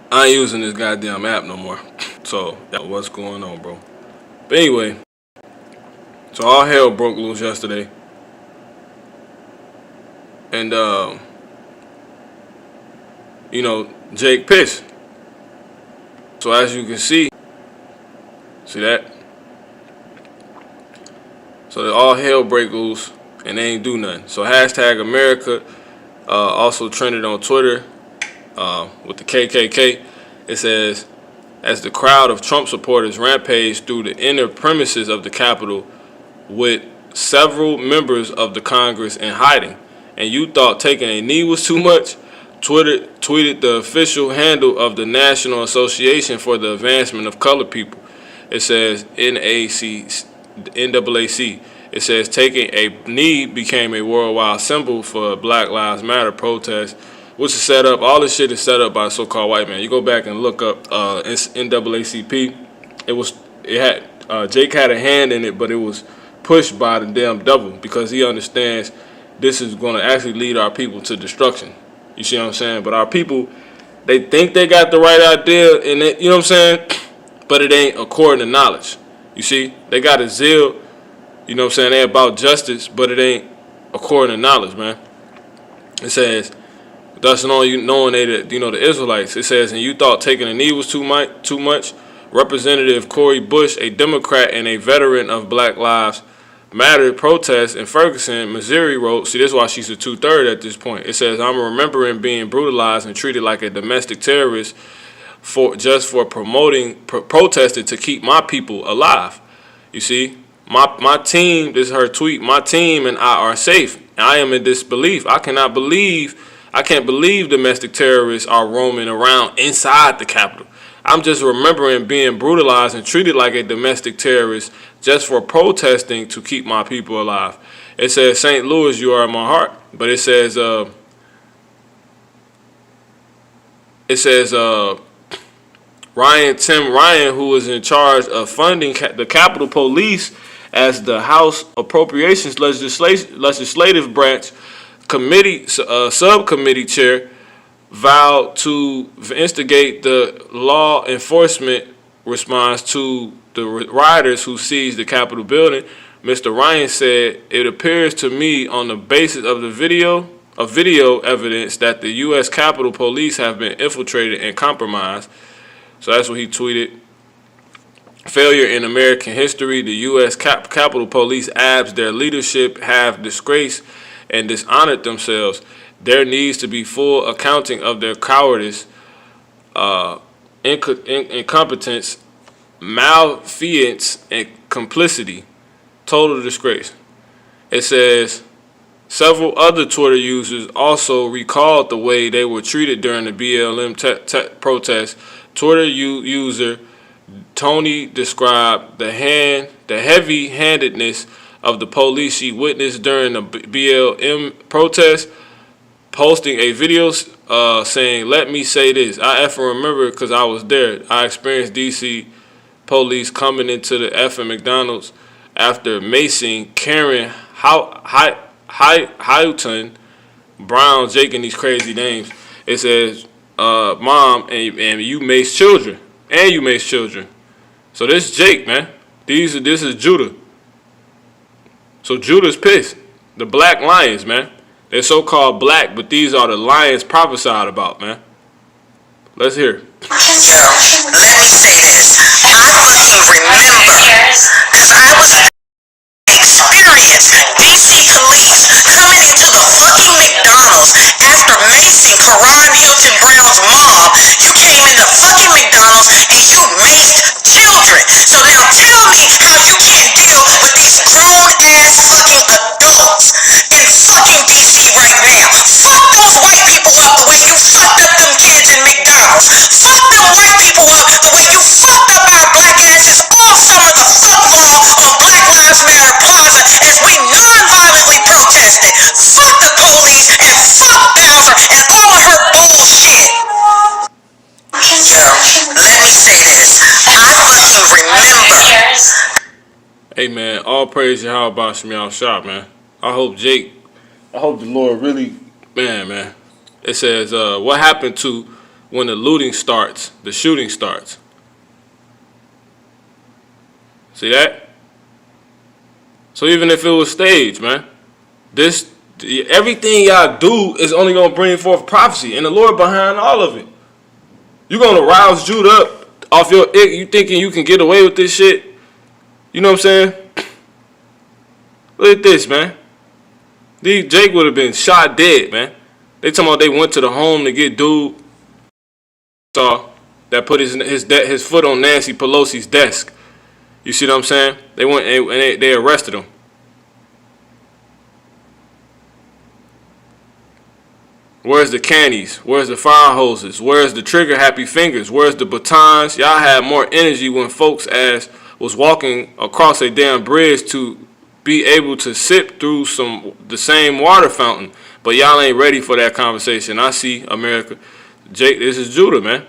I ain't using this goddamn app no more. So, that's what's going on, bro. But anyway, so all hell broke loose yesterday. And, you know, Jake pissed. So as you can see that? So all hell break loose. and they ain't do nothing. So hashtag America also trended on Twitter with the KKK. It says, as the crowd of Trump supporters rampaged through the inner premises of the Capitol with several members of the Congress in hiding, and you thought taking a knee was too much, tweeted the official handle of the National Association for the Advancement of Colored People. It says NAACP. It says taking a knee became a worldwide symbol for Black Lives Matter protests, which is set up. All this shit is set up by so-called white man. You go back and look up NAACP. Jake had a hand in it, but it was pushed by the damn devil because he understands this is going to actually lead our people to destruction. You see what I'm saying? But our people, they think they got the right idea, and you know what I'm saying? But it ain't according to knowledge. You see? They got a zeal, you know what I'm saying? They about justice, but it ain't according to knowledge, man. It says, thus knowing they, the Israelites. It says, and you thought taking a knee was too much? Representative Cori Bush, a Democrat and a veteran of Black Lives Matter protests in Ferguson, Missouri, wrote, see, this is why she's a 2/3 at this point. It says, I'm remembering being brutalized and treated like a domestic terrorist for protesting to keep my people alive. You see, my team, this is her tweet, my team and I are safe. I am in disbelief. I can't believe domestic terrorists are roaming around inside the Capitol. I'm just remembering being brutalized and treated like a domestic terrorist just for protesting to keep my people alive. It says, St. Louis, you are in my heart. But it says Tim Ryan, who is in charge of funding the Capitol Police as the House Appropriations Legislative Branch Committee Subcommittee Chair, vowed to instigate the law enforcement response to the rioters who seized the Capitol building. Mr. Ryan said, it appears to me on the basis of the video evidence that the U.S. Capitol Police have been infiltrated and compromised. So that's what he tweeted. Failure in American history. The U.S. Capitol Police abs their leadership have disgraced and dishonored themselves. There needs to be full accounting of their cowardice, incompetence, malfeasance, and complicity. Total disgrace. It says several other Twitter users also recalled the way they were treated during the BLM protest. Twitter user Tony described the heavy-handedness of the police she witnessed during the BLM protest, posting a video saying, let me say this. I effing remember because I was there. I experienced D.C. police coming into the effing McDonald's after macing Karen Houghton, Brown, Jake, and these crazy names. It says, Mom, and you maced children. And you maced children. So this is Jake, man. This is Judah. So Judah's pissed. The black lions, man. They're so-called black, but these are the lions prophesied about, man. Let's hear it. Yo, let me say this. I fucking remember, because I was experienced DC police coming into the fucking McDonald's after macing Karan Hilton Brown's mom. You came in the fucking McDonald's and you maced children. So now tell me how you can't deal with these grown-ass fucking adults in fucking DC right now. Fuck those white people up the way you fucked up them kids in McDonald's. Fuck them white people up the way you fucked up our black asses all summer the fuck long on Black Lives Matter Plaza as we non-violently protested. Fuck the police and fuck Bowser and all of her bullshit. Yo, let me say this. I fucking remember. Hey, man, all praise Yahweh Basham Yahweh Shah, man. I hope the Lord really, man. It says, what happened to when the looting starts, the shooting starts? See that? So even if it was staged, man, everything y'all do is only going to bring forth prophecy, and the Lord behind all of it. You're going to rouse Judah up off your ick. You thinking you can get away with this shit? You know what I'm saying? Look at this, man. Jake would have been shot dead, man. They talking about they went to the home to get dude saw that put his foot on Nancy Pelosi's desk. You see what I'm saying? They went and they arrested him. Where's the candies? Where's the fire hoses? Where's the trigger happy fingers? Where's the batons? Y'all had more energy when folks ass was walking across a damn bridge to be able to sip through the same water fountain. But y'all ain't ready for that conversation. I see America. Jake, this is Judah, man.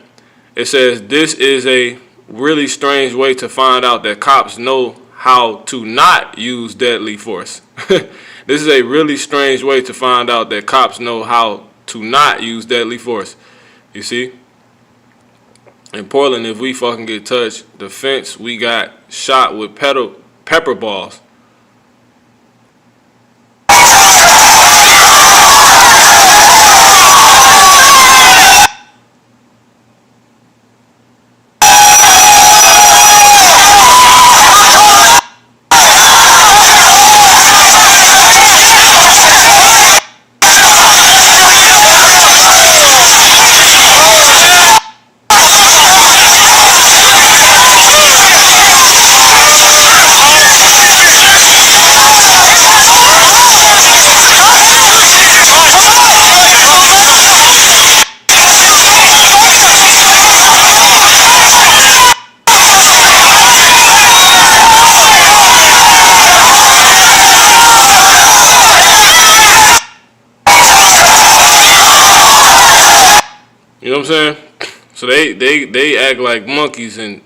It says this is a really strange way to find out that cops know how to not use deadly force. This is a really strange way to find out that cops know how to not use deadly force. You see? In Portland, if we fucking get touched, the fence, we got shot with pepper balls. You know what I'm saying? So they act like monkeys, and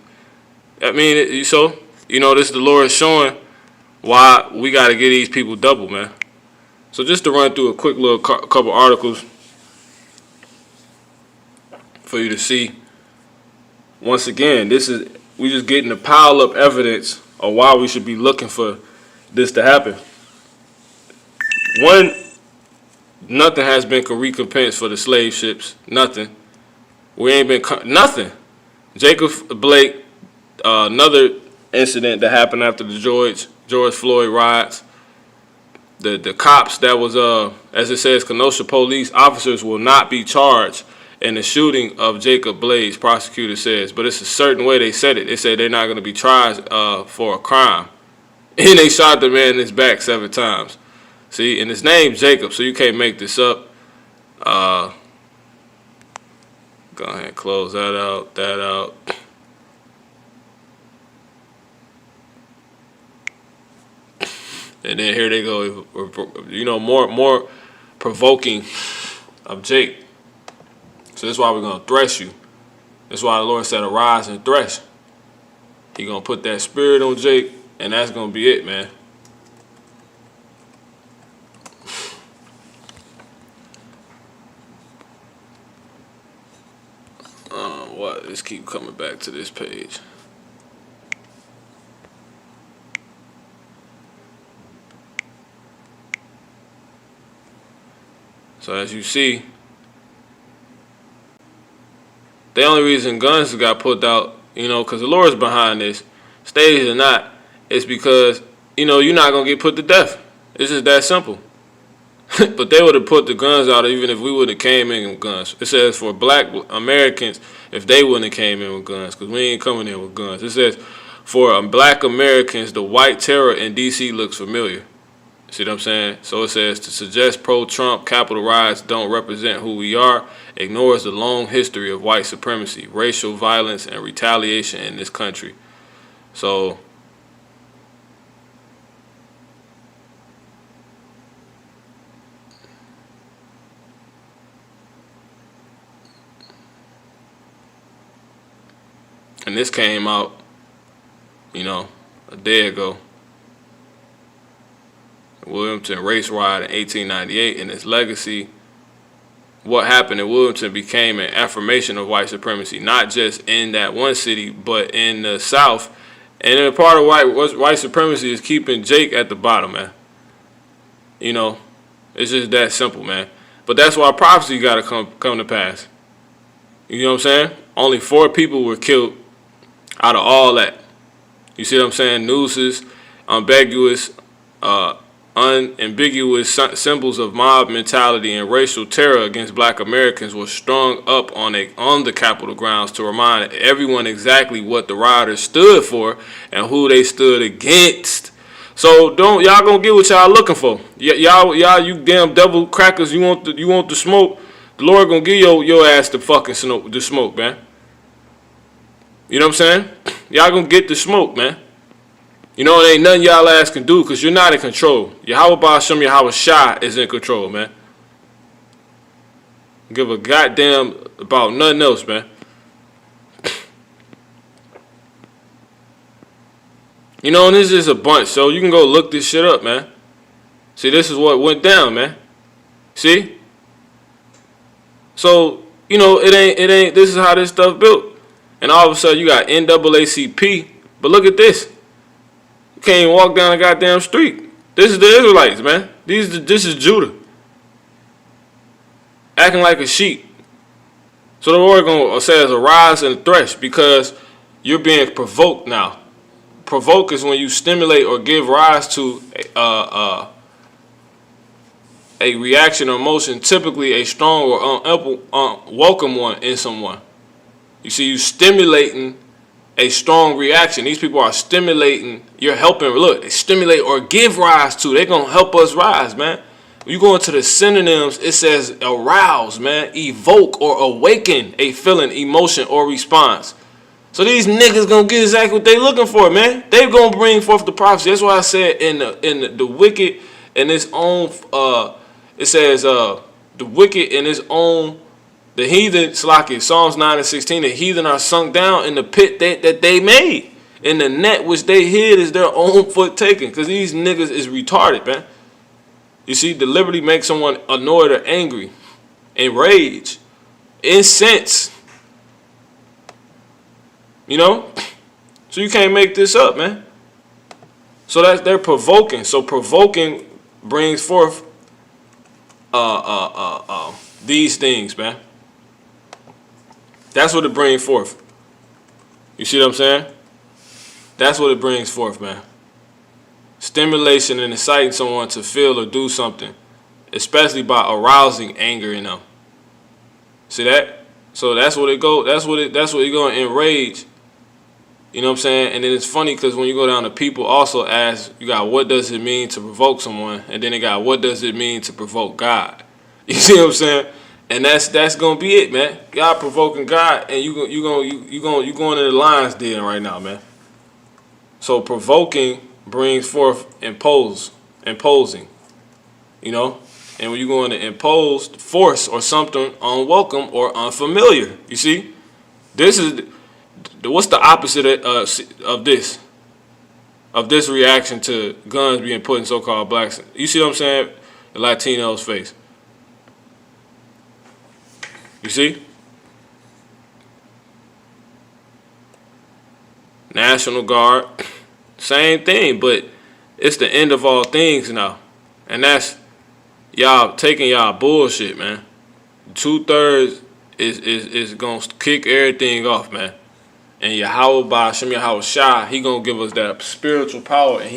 I mean, so you know, this is the Lord showing why we got to get these people double, man. So just to run through a quick little couple articles for you to see. Once again, we just getting to pile up evidence of why we should be looking for this to happen. One, nothing has been recompensed for the slave ships. Nothing. We ain't been nothing. Jacob Blake, another incident that happened after the George Floyd riots. The cops that was as it says, Kenosha police officers will not be charged in the shooting of Jacob Blades, prosecutor says. But it's a certain way they said it. They said they're not going to be tried for a crime. And they shot the man in his back 7 times. See, and his name's Jacob, so you can't make this up. Go ahead and close that out, And then here they go, you know, more provoking of Jake. So that's why we're going to thresh you. That's why the Lord said, arise and thresh. He going to put that spirit on Jake, and that's going to be it, man. What? Let's keep coming back to this page. So as you see, the only reason guns got put out, you know, because the Lord's behind this, stage or not, is because, you know, you're not going to get put to death. It's just that simple. But they would have put the guns out even if we would have came in with guns. It says for black Americans, if they wouldn't have came in with guns, because we ain't coming in with guns. It says for black Americans, the white terror in D.C. looks familiar. See what I'm saying? So it says to suggest pro-Trump Capitol riots don't represent who we are, ignores the long history of white supremacy, racial violence, and retaliation in this country. So and this came out, you know, a day ago. Wilmington race riot in 1898 and its legacy. What happened in Wilmington became an affirmation of white supremacy, not just in that one city, but in the South. And a part of white supremacy is keeping Jake at the bottom, man. You know, it's just that simple, man. But that's why prophecy got to come to pass. You know what I'm saying? Only 4 people were killed out of all that. You see what I'm saying? Nooses, ambiguous, unambiguous symbols of mob mentality and racial terror against black Americans were strung up on the Capitol grounds to remind everyone exactly what the rioters stood for and who they stood against. So y'all gonna get what y'all looking for. Y'all you damn devil crackers, you want the smoke. The Lord gonna give your ass the fucking smoke, man. You know what I'm saying? Y'all gonna get the smoke, man. You know, it ain't nothing y'all ass can do because you're not in control. Yahweh Ba'ashem Yahweh Shai is in control, man. Give a goddamn about nothing else, man. You know, and this is a bunch, so you can go look this shit up, man. See, this is what went down, man. See? So, you know, it ain't, this is how this stuff built. And all of a sudden, you got NAACP, but look at this. You can't even walk down the goddamn street. This is the Israelites, man. This is Judah. Acting like a sheep. So the Lord says, arise and thresh because you're being provoked now. Provoke is when you stimulate or give rise to a reaction or emotion, typically a strong or unwelcome one in someone. You see, you stimulating a strong reaction. These people are stimulating. You're helping. Look, they stimulate or give rise to. They're going to help us rise, man. When you go into the synonyms, it says arouse, man. Evoke or awaken a feeling, emotion, or response. So these niggas going to get exactly what they looking for, man. They going to bring forth the prophecy. That's why I said in the wicked in its own, it says the wicked in its own, the heathen, Slaki, Psalms 9 and 16, the heathen are sunk down in the pit that they made. In the net which they hid is their own foot taken. Because these niggas is retarded, man. You see, deliberately make someone annoyed or angry, enraged, incensed. You know? So you can't make this up, man. So they're provoking. So provoking brings forth these things, man. That's what it brings forth. You see what I'm saying? That's what it brings forth, man. Stimulation and inciting someone to feel or do something, especially by arousing anger in them. See that? So that's what it go. That's what it going to enrage. You know what I'm saying? And then it's funny because when you go down to people also ask, you got what does it mean to provoke someone, and then they got what does it mean to provoke God. You see what I'm saying? And that's gonna be it, man. God provoking God, and you going into the lion's den right now, man. So provoking brings forth imposing, you know. And when you go into impose, force or something unwelcome or unfamiliar, you see, this is what's the opposite of this reaction to guns being put in so-called blacks. You see what I'm saying? The Latino's face. You see? National Guard, same thing, but it's the end of all things now. And that's y'all taking y'all bullshit, man. 2/3 is going to kick everything off, man. And Yahweh Ba'ashem Yahweh Shai, he going to give us that spiritual power, and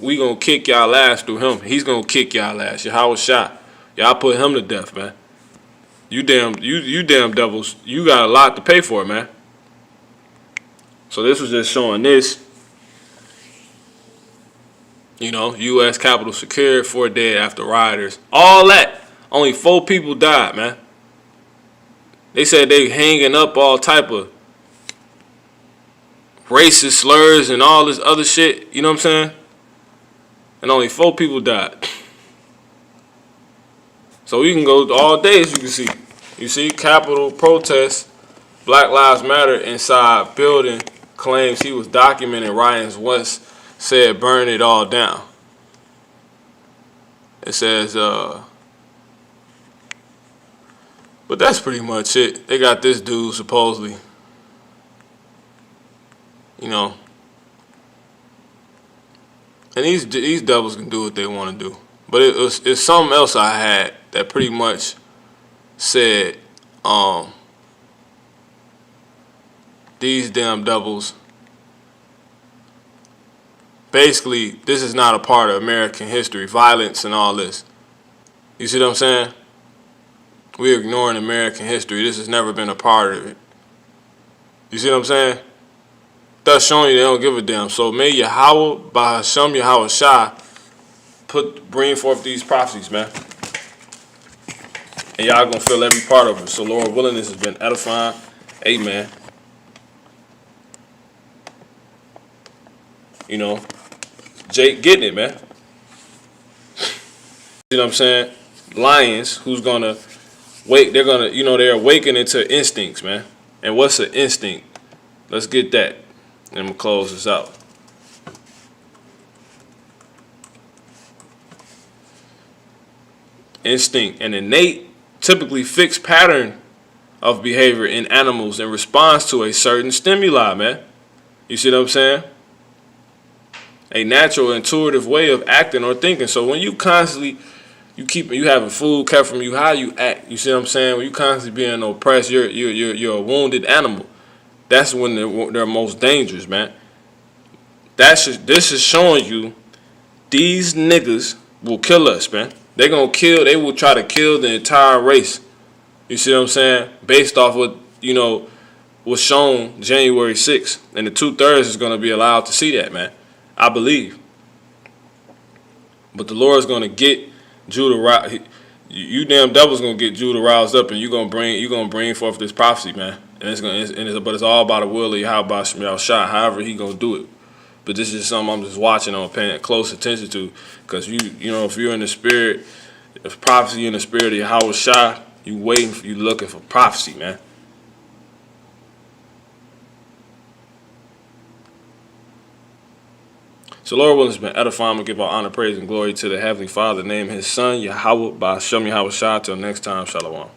we going to kick y'all ass through him. He's going to kick y'all ass. Yahweh Shai. Y'all put him to death, man. You damn devils, you got a lot to pay for it, man. So this was just showing this. You know, U.S. Capitol secured, 4 dead after rioters. All that. Only 4 people died, man. They said they hanging up all type of racist slurs and all this other shit. You know what I'm saying? And only 4 people died. So we can go all day, as you can see. You see, Capitol protests, Black Lives Matter inside building, claims he was documenting riots once, said burn it all down. It says, but that's pretty much it. They got this dude supposedly, you know, and these devils can do what they want to do. But it's something else I had that pretty much said, these damn devils basically, this is not a part of American history, violence and all this. You see what I'm saying? We're ignoring American history. This has never been a part of it. You see what I'm saying? Thus showing you they don't give a damn. So may Yahweh, by Hashem Yahweh Shai, bring forth these prophecies, man. And y'all gonna feel every part of it. So Lord willing, this has been edifying. Amen. You know, Jake getting it, man. You know what I'm saying? Lions, who's gonna wake, they're gonna, you know, they're awakening to instincts, man. And what's an instinct? Let's get that. And I'm gonna close this out. Instinct, an innate, typically fixed pattern of behavior in animals in response to a certain stimuli, man. You see what I'm saying? A natural, intuitive way of acting or thinking. So when you constantly, you having food kept from you, how you act. You see what I'm saying? When you constantly being oppressed, you're a wounded animal. That's when they're most dangerous, man. This is showing you these niggas will kill us, man. They will try to kill the entire race. You see what I'm saying? Based off what, you know, was shown January 6th. And the 2/3 is going to be allowed to see that, man. I believe. But the Lord's going to get Judah, you damn devil's going to get Judah roused up, and you're going to bring forth this prophecy, man. And but it's all by the will of Yahweh Shemel Shah, however he going to do it. But this is something I'm just watching on, paying close attention to, because you know, if you're in the spirit, if prophecy in the spirit of Yahweh Shah, you looking for prophecy, man. So Lord willing, it's been edifying. I'm going to give all honor, praise, and glory to the Heavenly Father. Name his Son, Yahweh, by Hashem Yahweh Shah. Till next time, Shalom.